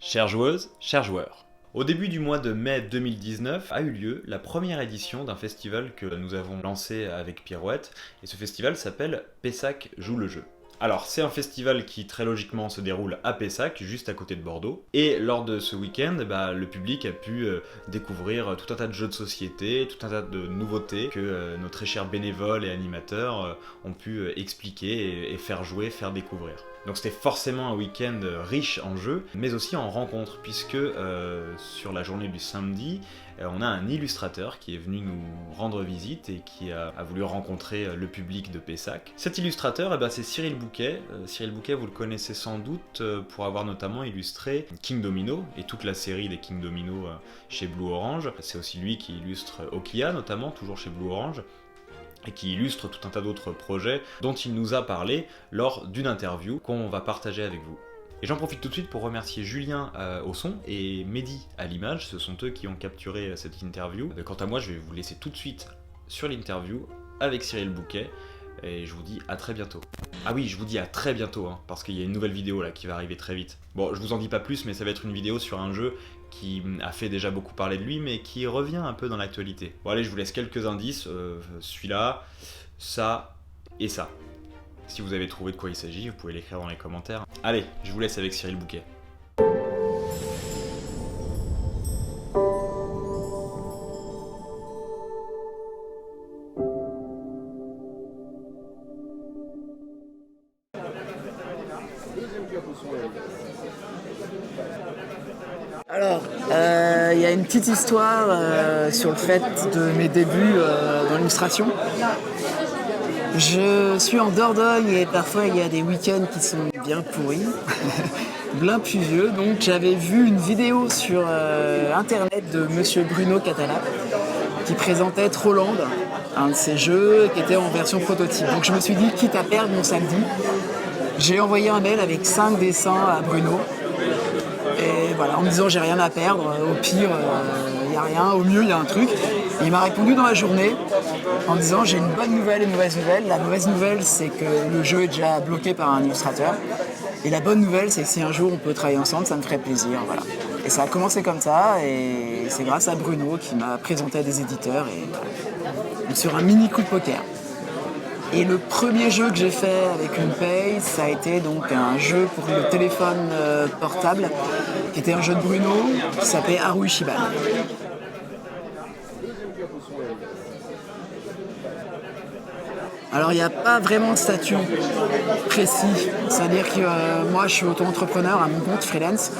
Chères joueuses, chers joueurs. Au début du mois de mai 2019 a eu lieu la première édition d'un festival que nous avons lancé avec Pirouette, et ce festival s'appelle Pessac joue le jeu. Alors c'est un festival qui très logiquement se déroule à Pessac, juste à côté de Bordeaux, et lors de ce week-end, le public a pu découvrir tout un tas de jeux de société, tout un tas de nouveautés que nos très chers bénévoles et animateurs ont pu expliquer et faire jouer, faire découvrir. Donc c'était forcément un week-end riche en jeux, mais aussi en rencontres, puisque sur la journée du samedi, on a un illustrateur qui est venu nous rendre visite et qui a voulu rencontrer le public de Pessac. Cet illustrateur, c'est Cyril Bouquet. Cyril Bouquet, vous le connaissez sans doute pour avoir notamment illustré King Domino et toute la série des King Domino chez Blue Orange. C'est aussi lui qui illustre Okia, notamment, toujours chez Blue Orange, et qui illustre tout un tas d'autres projets dont il nous a parlé lors d'une interview qu'on va partager avec vous. Et j'en profite tout de suite pour remercier Julien au son et Mehdi à l'image, ce sont eux qui ont capturé cette interview. Quant à moi, je vais vous laisser tout de suite sur l'interview avec Cyril Bouquet, et je vous dis à très bientôt. Ah oui, je vous dis à très bientôt, parce qu'il y a une nouvelle vidéo là qui va arriver très vite. Bon, je vous en dis pas plus, mais ça va être une vidéo sur un jeu qui a fait déjà beaucoup parler de lui, mais qui revient un peu dans l'actualité. Bon allez, je vous laisse quelques indices, celui-là, ça et ça. Si vous avez trouvé de quoi il s'agit, vous pouvez l'écrire dans les commentaires. Allez, je vous laisse avec Cyril Bouquet. Alors, il y a une petite histoire sur le fait de mes débuts dans l'illustration. Je suis en Dordogne et parfois il y a des week-ends qui sont bien pourris, bien pluvieux. Donc j'avais vu une vidéo sur internet de monsieur Bruno Catala qui présentait Trollland, un de ses jeux qui était en version prototype. Donc je me suis dit, quitte à perdre mon samedi, j'ai envoyé un mail avec 5 dessins à Bruno. Et voilà, en me disant j'ai rien à perdre, au pire il n'y a rien, au mieux il y a un truc. Et il m'a répondu dans la journée en me disant j'ai une bonne nouvelle et une mauvaise nouvelle. La mauvaise nouvelle c'est que le jeu est déjà bloqué par un illustrateur. Et la bonne nouvelle c'est que si un jour on peut travailler ensemble, ça me ferait plaisir. Voilà. Et ça a commencé comme ça et c'est grâce à Bruno qui m'a présenté à des éditeurs et voilà. Sur un mini coup de poker. Et le premier jeu que j'ai fait avec une paye, ça a été donc un jeu pour le téléphone portable, qui était un jeu de Bruno, qui s'appelait Haru Ichiban. Alors il n'y a pas vraiment de statut précis, c'est-à-dire que moi je suis auto-entrepreneur à mon compte, freelance.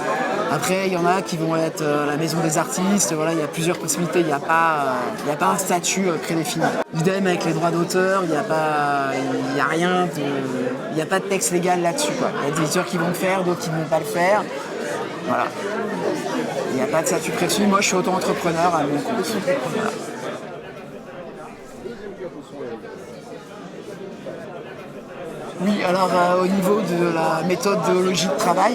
Après il y en a qui vont être à la maison des artistes, voilà, il y a plusieurs possibilités, il n'y a pas un statut prédéfini. Idem avec les droits d'auteur, il n'y a rien de. Il n'y a pas de texte légal là-dessus, quoi. Il y a des éditeurs qui vont le faire, d'autres qui ne vont pas le faire. Voilà. Il n'y a pas de statut précis, moi je suis auto-entrepreneur à mon compte. Voilà. Oui, alors au niveau de la méthodologie de travail,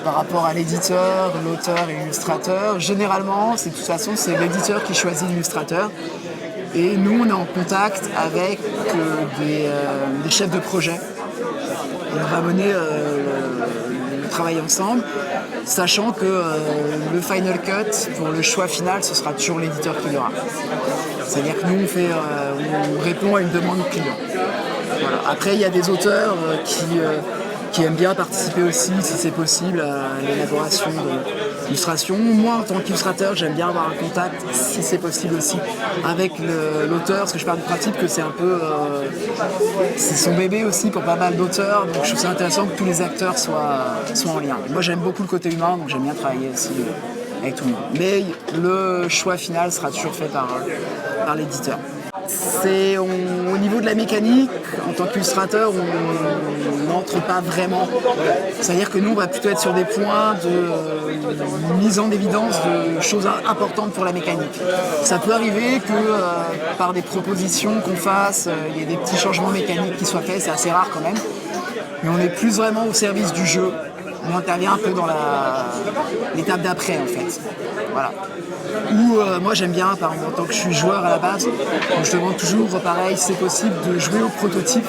par rapport à l'éditeur, l'auteur et l'illustrateur, généralement, de toute façon, c'est l'éditeur qui choisit l'illustrateur. Et nous, on est en contact avec des chefs de projet. Et on va mener le travail ensemble, sachant que le final cut, pour le choix final, ce sera toujours l'éditeur qui l'aura. C'est-à-dire que nous, on répond à une demande client. Voilà. Après, il y a des auteurs qui aiment bien participer aussi, si c'est possible, à l'élaboration de l'illustration. Moi, en tant qu'illustrateur, j'aime bien avoir un contact, si c'est possible aussi, avec l'auteur, parce que je pars du principe que c'est un peu... c'est son bébé aussi pour pas mal d'auteurs, donc je trouve ça intéressant que tous les acteurs soient en lien. Moi, j'aime beaucoup le côté humain, donc j'aime bien travailler aussi avec tout le monde. Mais le choix final sera toujours fait par l'éditeur. Au niveau de la mécanique, en tant qu'illustrateur, on n'entre pas vraiment. C'est-à-dire que nous, on va plutôt être sur des points de mise en évidence de choses importantes pour la mécanique. Ça peut arriver que par des propositions qu'on fasse, il y ait des petits changements mécaniques qui soient faits, c'est assez rare quand même. Mais on est plus vraiment au service du jeu. On intervient un peu dans l'étape d'après en fait. Voilà. Ou moi j'aime bien, par exemple, en tant que je suis joueur à la base, je demande toujours pareil, si c'est possible, de jouer au prototype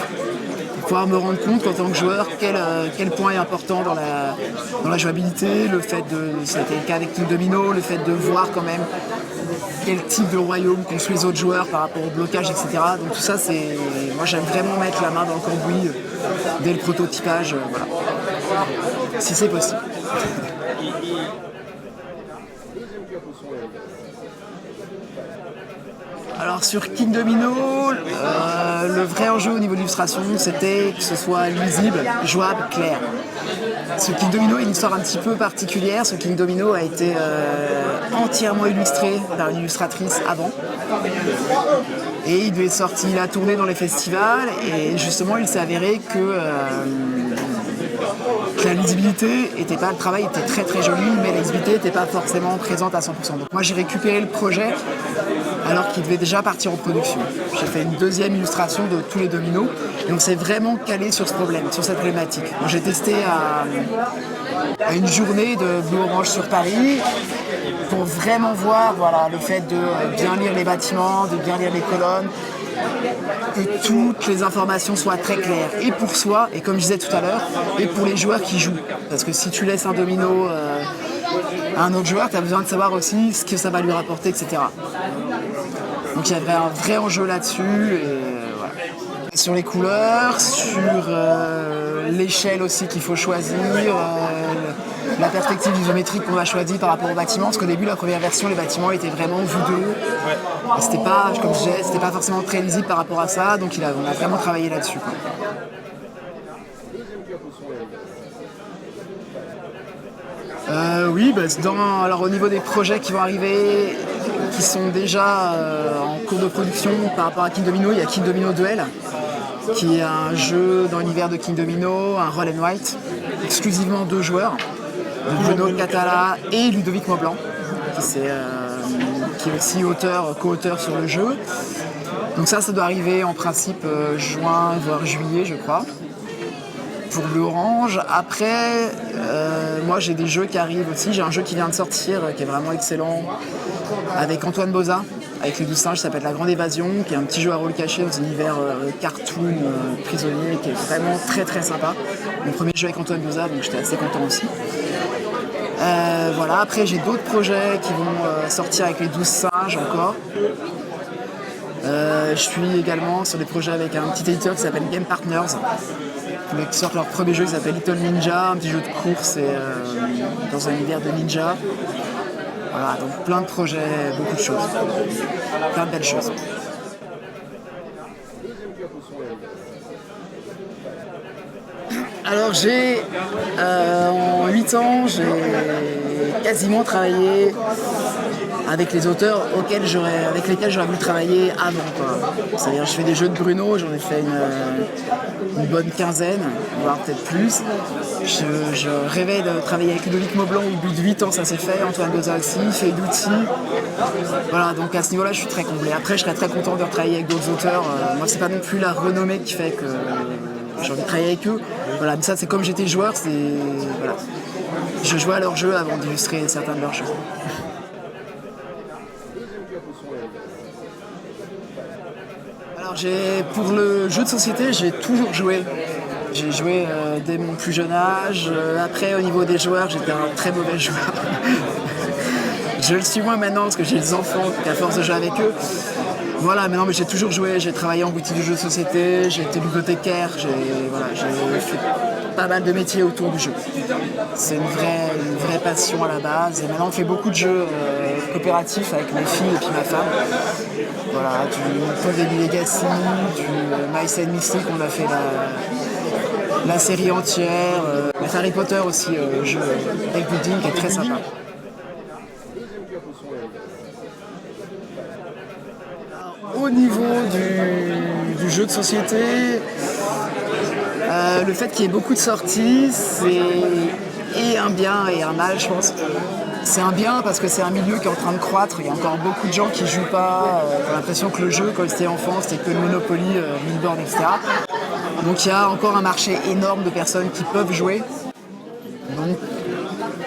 pouvoir me rendre compte en tant que joueur quel point est important dans la jouabilité, le fait c'était le cas avec King Domino, le fait de voir quand même quel type de royaume construisent les autres joueurs par rapport au blocage, etc. Donc tout ça, moi j'aime vraiment mettre la main dans le cambouis dès le prototypage, voilà. Si c'est possible. Alors sur King Domino, le vrai enjeu au niveau de l'illustration, c'était que ce soit lisible, jouable, clair. Ce King Domino est une histoire un petit peu particulière. Ce King Domino a été entièrement illustré par une illustratrice avant. Et il a tourné dans les festivals et justement il s'est avéré que la lisibilité était pas, le travail était très très joli, mais la lisibilité n'était pas forcément présente à 100%. Donc moi j'ai récupéré le projet alors qu'il devait déjà partir en production. J'ai fait une deuxième illustration de tous les dominos et on s'est vraiment calé sur ce problème, sur cette problématique. Donc, j'ai testé à une journée de Bleu Orange sur Paris pour vraiment voir le fait de bien lire les bâtiments, de bien lire les colonnes, que toutes les informations soient très claires, et pour soi, et comme je disais tout à l'heure, et pour les joueurs qui jouent. Parce que si tu laisses un domino à un autre joueur, tu as besoin de savoir aussi ce que ça va lui rapporter, etc. Donc il y avait un vrai enjeu là-dessus. Voilà. Sur les couleurs, sur l'échelle aussi qu'il faut choisir, la perspective isométrique qu'on a choisie par rapport au bâtiment, parce qu'au début, la première version, les bâtiments étaient vraiment vus de haut. Et c'était pas, comme je disais, c'était pas forcément très lisible par rapport à ça, donc on a vraiment travaillé là-dessus. Oui, alors au niveau des projets qui vont arriver, qui sont déjà en cours de production par rapport à King Domino, il y a King Domino Duel, qui est un jeu dans l'univers de King Domino, un roll and write, exclusivement 2 joueurs, de Bruno Catala et Ludovic Maublanc, qui est aussi co-auteur sur le jeu. Donc ça doit arriver en principe juin, voire juillet, je crois, pour Bleu Orange. Après, moi j'ai des jeux qui arrivent aussi. J'ai un jeu qui vient de sortir, qui est vraiment excellent, avec Antoine Boza, avec les 12 singes, qui s'appelle La Grande Évasion, qui est un petit jeu à rôle caché dans un univers cartoon prisonnier, qui est vraiment très très sympa. Mon premier jeu avec Antoine Boza, donc j'étais assez content aussi. Voilà. Après j'ai d'autres projets qui vont sortir avec les 12 singes encore. Je suis également sur des projets avec un petit éditeur qui s'appelle Game Partners, qui sortent leur premier jeu qui s'appelle Little Ninja, un petit jeu de course et dans un univers de ninja. Voilà, donc plein de projets, beaucoup de choses, plein de belles choses. Alors en 8 ans, j'ai quasiment travaillé avec les auteurs avec lesquels j'aurais voulu travailler avant, quoi. C'est-à-dire je fais des jeux de Bruno, j'en ai fait une bonne quinzaine, voire peut-être plus. Je rêvais de travailler avec Ludovic Maublanc, au bout de 8 ans ça s'est fait, Antoine Boza aussi, Fedouti. Voilà, donc à ce niveau-là je suis très comblé. Après je serais très content de retravailler avec d'autres auteurs. Moi c'est pas non plus la renommée qui fait que j'ai envie de travailler avec eux. Voilà, mais ça c'est comme j'étais joueur, voilà. Je jouais à leur jeu avant d'illustrer certains de leurs jeux. Alors pour le jeu de société, j'ai toujours joué. J'ai joué dès mon plus jeune âge. Après, au niveau des joueurs, j'étais un très mauvais joueur. Je le suis moins maintenant parce que j'ai des enfants, donc à force de jouer avec eux. Voilà, mais j'ai toujours joué, j'ai travaillé en boutique de jeux de société, j'ai été bibliothécaire, j'ai fait pas mal de métiers autour du jeu. C'est une vraie passion à la base. Et maintenant, on fait beaucoup de jeux coopératifs avec mes filles et puis ma femme. Voilà, du Paul Legacy, du Mice and Mystic, on a fait la série entière. Harry Potter aussi, jeu deck building qui est très sympa. Au niveau du jeu de société, le fait qu'il y ait beaucoup de sorties, c'est un bien et un mal, je pense. C'est un bien parce que c'est un milieu qui est en train de croître. Il y a encore beaucoup de gens qui ne jouent pas. On a l'impression que le jeu, quand c'était enfant, c'était que le Monopoly, Milborn, etc. Donc il y a encore un marché énorme de personnes qui peuvent jouer. Donc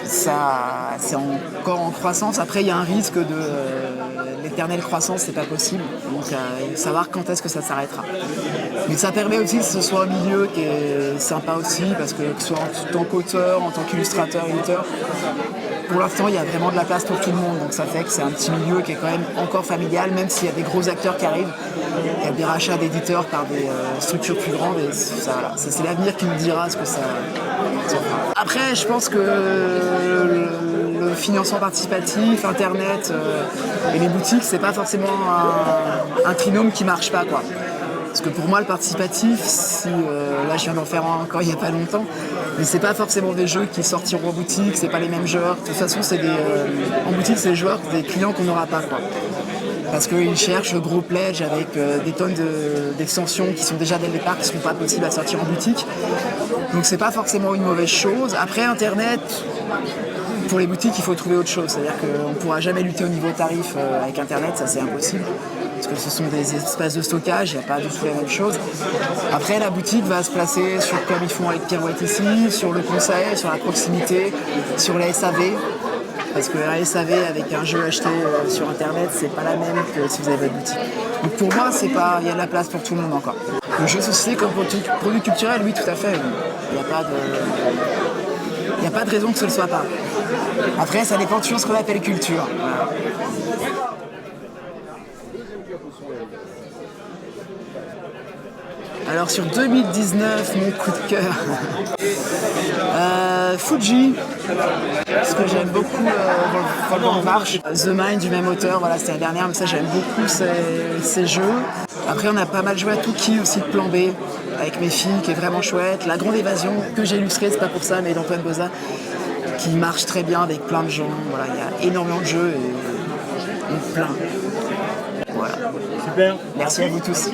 ça, c'est encore en croissance. Après, il y a un risque de l'éternelle croissance, c'est pas possible. Donc savoir quand est-ce que ça s'arrêtera. Mais ça permet aussi que ce soit un milieu qui est sympa aussi, parce que ce soit en tant qu'auteur, en tant qu'illustrateur, éditeur, pour l'instant, il y a vraiment de la place pour tout le monde. Donc ça fait que c'est un petit milieu qui est quand même encore familial, même s'il y a des gros acteurs qui arrivent. Il y a des rachats d'éditeurs par des structures plus grandes. Et ça, voilà, c'est l'avenir qui nous dira ce que ça fera. Après, je pense que le financement participatif, Internet et les boutiques, c'est pas forcément un trinôme qui marche pas, quoi. Parce que pour moi, le participatif, là je viens d'en faire un encore il n'y a pas longtemps, mais c'est pas forcément des jeux qui sortiront en boutique, c'est pas les mêmes joueurs. De toute façon, en boutique, c'est des joueurs, des clients qu'on n'aura pas, quoi. Parce qu'ils cherchent le gros pledge avec des tonnes d'extensions qui sont déjà dès le départ, qui ne seront pas possibles à sortir en boutique. Donc c'est pas forcément une mauvaise chose. Après, Internet, pour les boutiques, il faut trouver autre chose. C'est-à-dire qu'on ne pourra jamais lutter au niveau tarif avec Internet, ça c'est impossible. Parce que ce sont des espaces de stockage, il n'y a pas du tout la même chose. Après, la boutique va se placer sur, comme ils font avec Pirouette ici, sur le conseil, sur la proximité, sur la SAV. Parce que la SAV avec un jeu acheté sur Internet, c'est pas la même que si vous avez votre boutique. Donc pour moi, il y a de la place pour tout le monde encore. Le jeu de société comme produit culturel, oui, tout à fait. Il n'y a pas de raison que ce ne le soit pas. Après, ça dépend toujours de ce qu'on appelle culture. Voilà. Alors sur 2019, mon coup de cœur, Fuji, parce que j'aime beaucoup Volcan Marche, The Mind du même auteur, voilà, c'était la dernière, mais ça j'aime beaucoup ces jeux. Après on a pas mal joué à Tuki aussi de Plan B, avec mes filles, qui est vraiment chouette. La Grande Évasion, que j'ai illustré, c'est pas pour ça, mais d'Antoine Boza, qui marche très bien avec plein de gens. Voilà, il y a énormément de jeux et plein. Voilà. Super. Merci à vous tous.